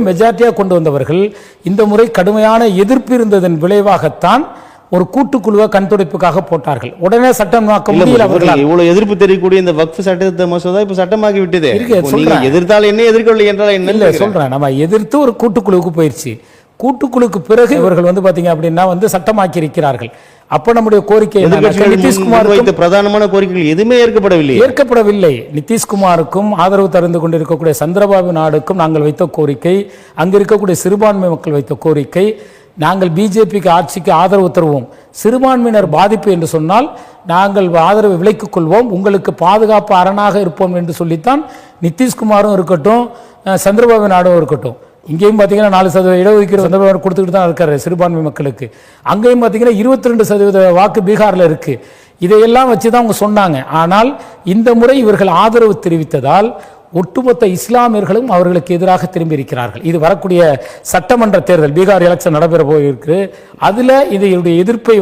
மெஜாரிட்டியாக கொண்டு வந்தவர்கள் இந்த முறை கடுமையான எதிர்ப்பு இருந்ததன் விளைவாகத்தான் ஒரு கூட்டுக்குழுவை கண்துடைப்புக்காக போட்டார்கள். உடனே சட்டமாக்க முடியல. இவ்வளவு எதிர்ப்பு தெரியக்கூடிய இந்த வக்ஃப் சட்ட மசோதா இப்ப சட்டமாக்கி விட்டது. எதிர்த்தால் என்ன, எதிர்கொள்ள என்றால் என்ன இல்ல சொல்றேன். நம்ம எதிர்த்து ஒரு கூட்டுக்குழுவுக்கு போயிருச்சு. கூட்டுக்குழுக்கு பிறகு இவர்கள் பாத்தீங்க அப்படின்னா சட்டமாக்கி இருக்கிறார்கள். அப்ப நம்முடைய கோரிக்கை நிதிஷ்குமார் பிரதானமான கோரிக்கைகள் எதுவுமே ஏற்கப்படவில்லை. நிதிஷ்குமாருக்கும் ஆதரவு தருந்து கொண்டிருக்கக்கூடிய சந்திரபாபு நாயுடுக்கும் நாங்கள் வைத்த கோரிக்கை, அங்க இருக்கக்கூடிய சிறுபான்மை மக்கள் வைத்த கோரிக்கை, நாங்கள் பிஜேபிக்கு ஆட்சிக்கு ஆதரவு தருவோம், சிறுபான்மையினர் பாதிப்பு என்று சொன்னால் நாங்கள் ஆதரவு விலைக்குக் கொள்வோம், உங்களுக்கு பாதுகாப்பு அரணாக இருப்போம் என்று சொல்லித்தான் நிதிஷ்குமாரும் இருக்கட்டும், சந்திரபாபு நாயுடும் இருக்கட்டும். இங்கேயும் பார்த்தீங்கன்னா 4% இடஒதுக்கீடு சந்திரபாபு கொடுத்துக்கிட்டு தான் இருக்காரு சிறுபான்மை மக்களுக்கு. அங்கேயும் பார்த்தீங்கன்னா 22% வாக்கு பீகாரில் இருக்கு. இதையெல்லாம் வச்சு தான் அவங்க சொன்னாங்க. ஆனால் இந்த முறை இவர்கள் ஆதரவு தெரிவித்ததால் ஒட்டுமொத்த இஸ்லாமியர்களும் அவர்களுக்கு எதிராக திரும்பி இருக்கிறார்கள். இது வரக்கூடிய சட்டமன்ற தேர்தல், பீகார் எலெக்ஷன் நடைபெற போயிருக்கு. அதில் இதனுடைய எதிர்ப்பை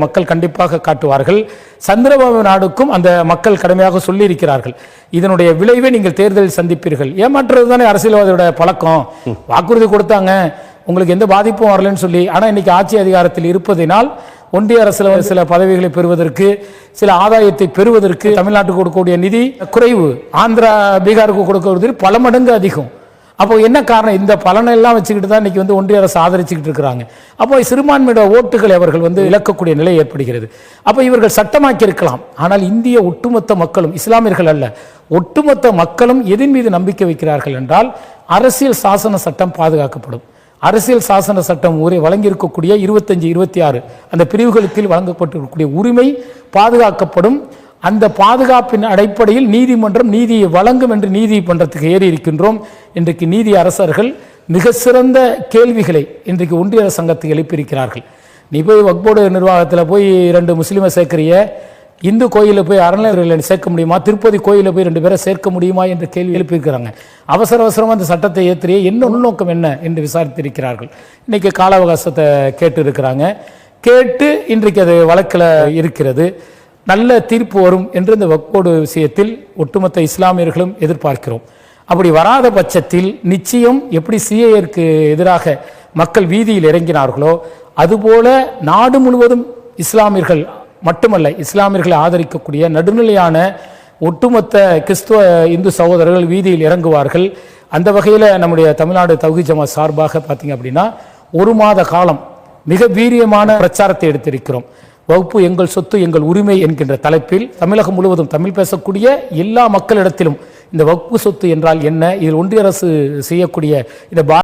மக்கள் கண்டிப்பாக காட்டுவார்கள். சந்திரபாபு நாயுடுக்கும் அந்த மக்கள் கடுமையாக சொல்லி இருக்கிறார்கள். இதனுடைய விளைவை நீங்கள் தேர்தலில் சந்திப்பீர்கள். ஏமாற்றுறது தானே அரசியல்வாதியோட பழக்கம். வாக்குறுதி கொடுத்தாங்க, உங்களுக்கு எந்த பாதிப்பும் வரலன்னு சொல்லி. ஆனால் இன்னைக்கு ஆட்சி அதிகாரத்தில் இருப்பதினால் ஒன்றிய அரசில் சில பதவிகளை பெறுவதற்கு, சில ஆதாயத்தை பெறுவதற்கு தமிழ்நாட்டுக்கு கொடுக்கக்கூடிய நிதி குறைவு, ஆந்திரா பீகாருக்கு கொடுக்கறது பல மடங்கு அதிகம். அப்போ என்ன காரணம்? இந்த பலனெல்லாம் வச்சுக்கிட்டு தான் இன்னைக்கு ஒன்றிய அரசு ஆதரிச்சுக்கிட்டு இருக்கிறாங்க. அப்போ சிறுபான்மையோட ஓட்டுகளை அவர்கள் இழக்கக்கூடிய நிலை ஏற்படுகிறது. அப்போ இவர்கள் சட்டமாக்கி இருக்கலாம். ஆனால் இந்திய ஒட்டுமொத்த மக்களும், இஸ்லாமியர்கள் அல்ல, ஒட்டுமொத்த மக்களும் எதன் மீது நம்பிக்கை வைக்கிறார்கள் என்றால் அரசியல் சாசன சட்டம் பாதுகாக்கப்படும். அரசியல் சாசன சட்டம் வழங்கியிருக்கக்கூடிய 25, 26 அந்த பிரிவுகளுக்கு வழங்கப்பட்டிருக்கக்கூடிய உரிமை பாதுகாக்கப்படும். அந்த பாதுகாப்பின் அடிப்படையில் நீதிமன்றம் நீதியை வழங்கும் என்று நீதிமன்றத்துக்கு ஏறி இருக்கின்றோம். இன்றைக்கு நீதி அரசர்கள் மிக சிறந்த கேள்விகளை இன்றைக்கு ஒன்றிய சங்கத்துக்கு எழுப்பியிருக்கிறார்கள். நீ போய் வக்ஃப் போர்டு நிர்வாகத்தில் போய் 2 முஸ்லீமை சேர்க்கிறிய, இந்து கோயிலில் போய் அறநிலையர்களை சேர்க்க முடியுமா, திருப்பதி கோயிலில் போய் 2 பேரை சேர்க்க முடியுமா என்ற கேள்வி எழுப்பியிருக்கிறாங்க. அவசரமாக அந்த சட்டத்தை ஏற்றிய என்ன உள்நோக்கம் என்ன என்று விசாரித்திருக்கிறார்கள். இன்னைக்கு கால அவகாசத்தை கேட்டு இருக்கிறாங்க. கேட்டு இன்றைக்கு அது வழக்கில் இருக்கிறது. நல்ல தீர்ப்பு வரும் என்று இந்த வக்ஃப் போர்டு விஷயத்தில் ஒட்டுமொத்த இஸ்லாமியர்களும் எதிர்பார்க்கிறோம். அப்படி வராத பட்சத்தில் நிச்சயம் எப்படி சிஏஏக்கு எதிராக மக்கள் வீதியில் இறங்கினார்களோ அதுபோல நாடு முழுவதும் இஸ்லாமியர்கள் மட்டுமல்ல, இஸ்லாமியர்களை ஆதரிக்கக்கூடிய நடுநிலையான ஒட்டுமொத்த கிறிஸ்துவ இந்து சகோதரர்கள் வீதியில் இறங்குவார்கள். அந்த வகையில் நம்முடைய தமிழ்நாடு தௌஹீத் ஜமாத் சார்பாக பார்த்தீங்க அப்படின்னா 1 மாத காலம் மிக வீரியமான பிரச்சாரத்தை எடுத்திருக்கிறோம். வகுப்பு எங்கள் சொத்து எங்கள் உரிமை என்கின்ற தலைப்பில் தமிழகம் முழுவதும் தமிழ் பேசக்கூடிய எல்லா மக்களிடத்திலும் இந்த வகுப்பு சொத்து என்றால் என்ன, இதில் ஒன்றிய அரசு செய்யக்கூடிய இந்த